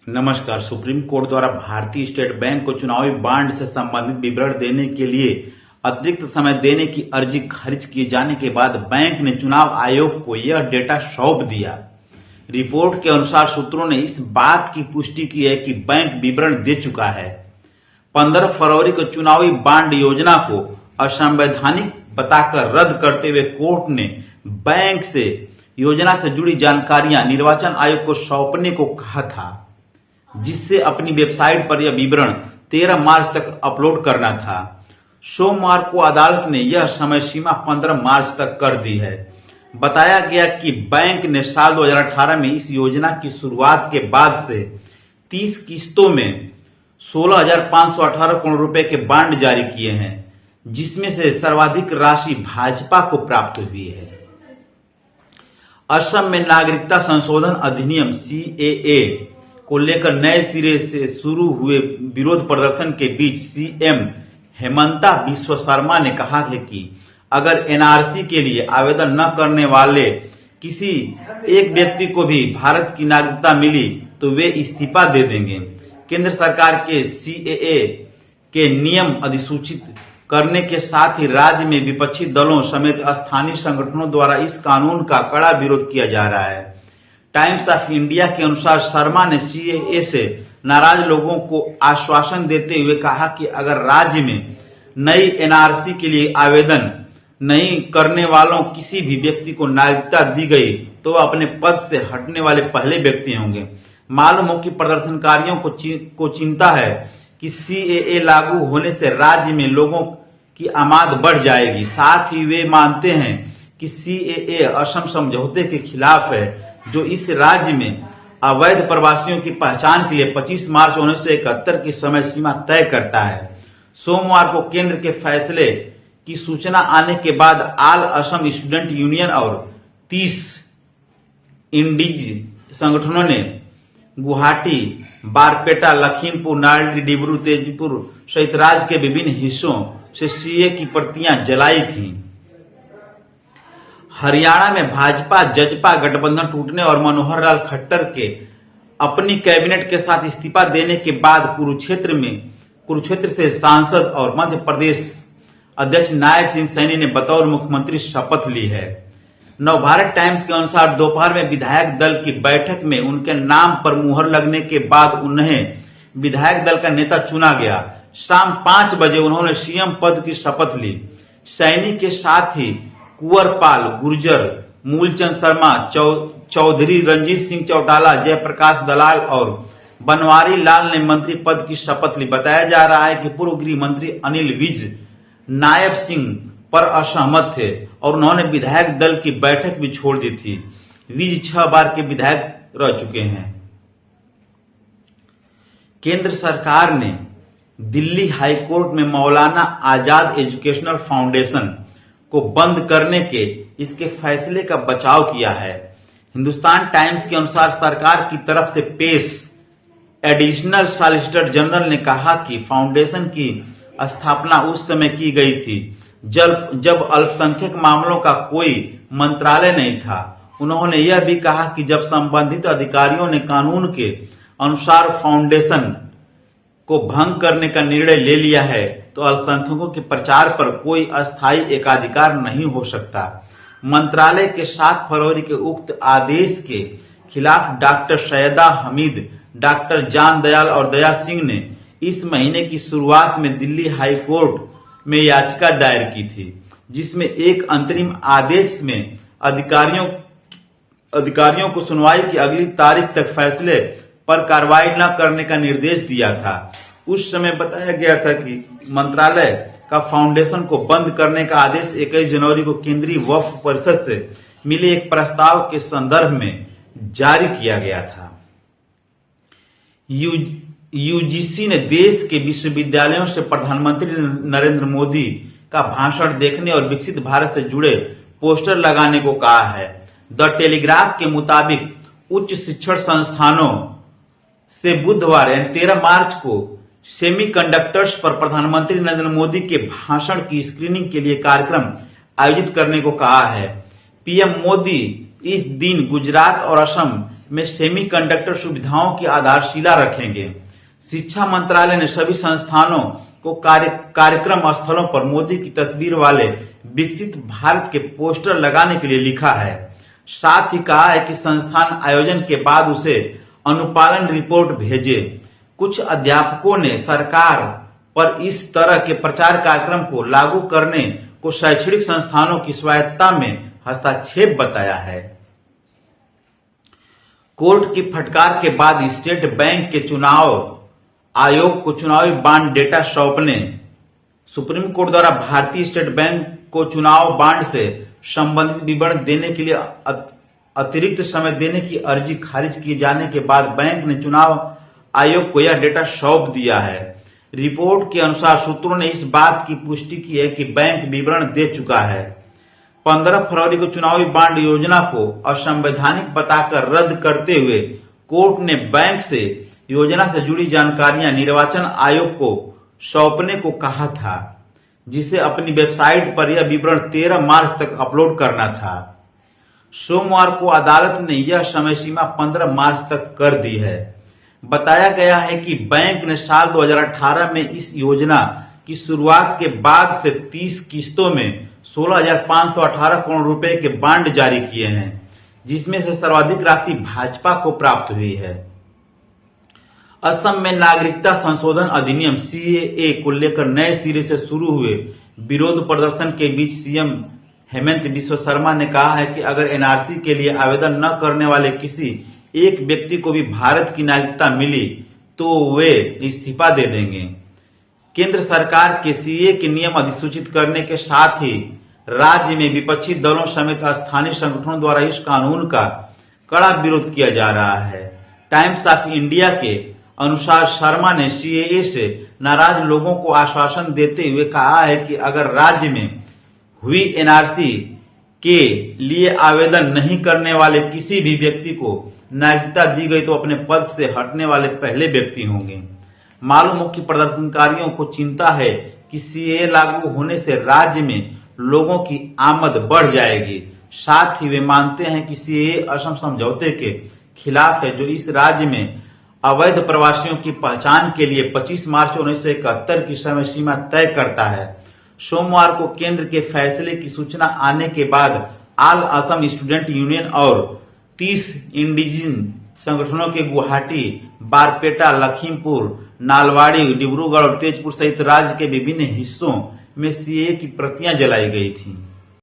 नमस्कार। Supreme court द्वारा भारतीय स्टेट बैंक को चुनावी बॉन्ड से संबंधित विवरण देने के लिए अतिरिक्त समय देने की अर्जी खारिज किए जाने के बाद बैंक ने चुनाव आयोग को यह डेटा सौंप दिया। रिपोर्ट के अनुसार सूत्रों ने इस बात की पुष्टि की है कि बैंक विवरण दे चुका है। 15 फरवरी को चुनावी बॉन्ड योजना को असंवैधानिक बताकर रद्द करते हुए कोर्ट ने बैंक से योजना से जुड़ी जानकारियां निर्वाचन आयोग को सौंपने को कहा था, जिससे अपनी वेबसाइट पर यह विवरण 13 मार्च तक अपलोड करना था। सोमवार को अदालत ने यह समय सीमा 15 मार्च तक कर दी है। बताया गया कि बैंक ने साल 2018 में इस योजना की शुरुआत के बाद से 30 किस्तों में 16,518 करोड़ रुपए के बॉन्ड जारी किए हैं, जिसमें से सर्वाधिक राशि भाजपा को प्राप्त हुई है। असम में नागरिकता संशोधन अधिनियम CAA को लेकर नए सिरे से शुरू हुए विरोध प्रदर्शन के बीच सीएम हेमंता बिस्वा शर्मा ने कहा है कि अगर NRC के लिए आवेदन न करने वाले किसी एक व्यक्ति को भी भारत की नागरिकता मिली तो वे इस्तीफा दे देंगे। केंद्र सरकार के CAA के नियम अधिसूचित करने के साथ ही राज्य में विपक्षी दलों समेत स्थानीय संगठनों द्वारा इस कानून का कड़ा विरोध किया जा रहा है। टाइम्स ऑफ इंडिया के अनुसार शर्मा ने CAA से नाराज लोगों को आश्वासन देते हुए कहा कि अगर राज्य में नई NRC के लिए आवेदन नहीं करने वालों किसी भी व्यक्ति को नागरिकता दी गई तो वह अपने पद से हटने वाले पहले व्यक्ति होंगे। मालूम हो कि प्रदर्शनकारियों को चिंता है कि CAA लागू होने से राज्य में लोगों की आमद बढ़ जाएगी। साथ ही वे मानते हैं कि CAA असम समझौते के खिलाफ है, जो इस राज्य में अवैध प्रवासियों की पहचान के लिए 25 मार्च 1971 की समय सीमा तय करता है। सोमवार को केंद्र के फैसले की सूचना आने के बाद ऑल असम स्टूडेंट यूनियन और 30 इंडीज संगठनों ने गुवाहाटी, बारपेटा, लखीमपुर, नारायणगढ़, डिब्रू, तेजपुर सहित राज्य के विभिन्न हिस्सों से CAA की प्रतियां जलाई थीं। हरियाणा में भाजपा जजपा गठबंधन टूटने और मनोहर लाल खट्टर के अपनी कैबिनेट के साथ इस्तीफा देने के बाद कुरुक्षेत्र से सांसद और मध्य प्रदेश अध्यक्ष नायब सिंह सैनी ने बतौर मुख्यमंत्री शपथ ली है। नवभारत टाइम्स के अनुसार दोपहर में विधायक दल की बैठक में उनके नाम पर मुहर लगने के बाद उन्हें विधायक दल का नेता चुना गया। शाम 5 बजे उन्होंने CM पद की शपथ ली। सैनी के साथ ही कुंवरपाल गुर्जर, मूलचंद शर्मा, चौधरी रणजीत सिंह चौटाला, जयप्रकाश दलाल और बनवारी लाल ने मंत्री पद की शपथ ली। बताया जा रहा है कि पूर्व गृह मंत्री अनिल विज नायब सिंह पर असहमत थे और उन्होंने विधायक दल की बैठक भी छोड़ दी थी। विज 6 बार के विधायक रह चुके हैं। केंद्र सरकार ने दिल्ली हाईकोर्ट में मौलाना आजाद एजुकेशनल फाउंडेशन को बंद करने के इसके फैसले का बचाव किया है। हिंदुस्तान टाइम्स के अनुसार सरकार की तरफ से पेश एडिशनल सॉलिसिटर जनरल ने कहा कि फाउंडेशन की स्थापना उस समय की गई थी जब अल्पसंख्यक मामलों का कोई मंत्रालय नहीं था। उन्होंने यह भी कहा कि जब संबंधित अधिकारियों ने कानून के अनुसार फाउंडेशन को भंग करने का निर्णय ले लिया है तो अल्पसंख्यकों के प्रचार पर कोई अस्थायी एकाधिकार नहीं हो सकता। मंत्रालय के 7 फरवरी के उक्त आदेश के खिलाफ डॉक्टर सैयदा हमीद, डॉक्टर जान दयाल और दया सिंह ने इस महीने की शुरुआत में दिल्ली हाई कोर्ट में याचिका दायर की थी, जिसमें एक अंतरिम आदेश में अधिकारियों को सुनवाई की अगली तारीख तक फैसले पर कार्रवाई न करने का निर्देश दिया था। उस समय बताया गया था कि मंत्रालय का फाउंडेशन को बंद करने का आदेश 21 जनवरी को केंद्रीय वक्फ परिषद से मिले एक प्रस्ताव के संदर्भ में जारी किया गया था। UGC ने देश के विश्वविद्यालयों से प्रधानमंत्री नरेंद्र मोदी का भाषण देखने और विकसित भारत से जुड़े पोस्टर लगाने को कहा है। द टेलीग्राफ के मुताबिक उच्च शिक्षण संस्थानों से बुधवार यानी 13 मार्च को सेमीकंडक्टर्स पर प्रधानमंत्री नरेंद्र मोदी के भाषण की स्क्रीनिंग के लिए कार्यक्रम आयोजित करने को कहा है। PM मोदी इस दिन गुजरात और असम में सेमीकंडक्टर सुविधाओं की आधारशिला रखेंगे। शिक्षा मंत्रालय ने सभी संस्थानों को कार्यक्रम स्थलों पर मोदी की तस्वीर वाले विकसित भारत के पोस्टर लगाने के लिए लिखा है। साथ ही कहा है कि संस्थान आयोजन के बाद उसे अनुपालन रिपोर्ट भेजे। कुछ अध्यापकों ने सरकार पर इस तरह के प्रचार कार्यक्रम को लागू करने को शैक्षणिक संस्थानों की स्वायत्तता में हस्तक्षेप बताया है। कोर्ट की फटकार के बाद स्टेट बैंक के चुनाव आयोग को चुनावी बांड डेटा सौंपने। सुप्रीम कोर्ट द्वारा भारतीय स्टेट बैंक को चुनाव बांड से संबंधित विवरण देने के लिए अतिरिक्त समय देने की अर्जी खारिज किए जाने के बाद बैंक ने चुनाव आयोग को यह डेटा सौंप दिया है। रिपोर्ट के अनुसार सूत्रों ने इस बात की पुष्टि की है कि बैंक विवरण दे चुका है। 15 फरवरी को चुनावी बांड योजना को असंवैधानिक बताकर रद्द करते हुए कोर्ट ने बैंक से योजना से जुड़ी जानकारियां निर्वाचन आयोग को सौंपने को कहा था, जिसे अपनी वेबसाइट पर यह विवरण 13 मार्च तक अपलोड करना था। सोमवार को अदालत ने यह समय सीमा 15 मार्च तक कर दी है। बताया गया है कि बैंक ने साल 2018 में इस योजना की शुरुआत के बाद से 30 किस्तों में 16,518 करोड़ रुपए के बांड जारी किए हैं, जिसमें से सर्वाधिक राशि भाजपा को प्राप्त हुई है। असम में नागरिकता संशोधन अधिनियम सीएए को लेकर नए सिरे से शुरू हुए विरोध प्रदर्शन के बीच सीएम हेमंत बिस्वा शर्मा ने कहा है कि अगर एनआरसी के लिए आवेदन न करने वाले किसी एक व्यक्ति को भी भारत की नागरिकता मिली तो वे इस्तीफा दे देंगे। केंद्र सरकार के सीएए के नियम अधिसूचित करने के साथ ही राज्य में विपक्षी दलों समेत स्थानीय संगठनों द्वारा इस कानून का कड़ा विरोध किया जा रहा है। टाइम्स ऑफ इंडिया के अनुसार शर्मा ने सीएए से नाराज लोगों को आश्वासन देते हुए कहा है कि अगर राज्य में हुई एनआरसी के लिए आवेदन नहीं करने वाले किसी भी व्यक्ति को नागरिकता दी गई तो अपने पद से हटने वाले पहले व्यक्ति होंगे। मालूम हो कि प्रदर्शनकारियों को चिंता है कि सीएए लागू होने से राज्य में लोगों की आमद बढ़ जाएगी। साथ ही वे मानते हैं कि सीएए असम समझौते के खिलाफ है, जो इस राज्य में अवैध प्रवासियों की पहचान के लिए 25 मार्च 1971 की समय सीमा तय करता है। सोमवार को केंद्र के फैसले की सूचना आने के बाद ऑल असम स्टूडेंट यूनियन और 30 इंडिजिन संगठनों के गुवाहाटी, बारपेटा, लखीमपुर, नालवाड़ी, डिब्रूगढ़ और तेजपुर सहित राज्य के विभिन्न हिस्सों में सीएए की प्रतियां जलाई गई थी।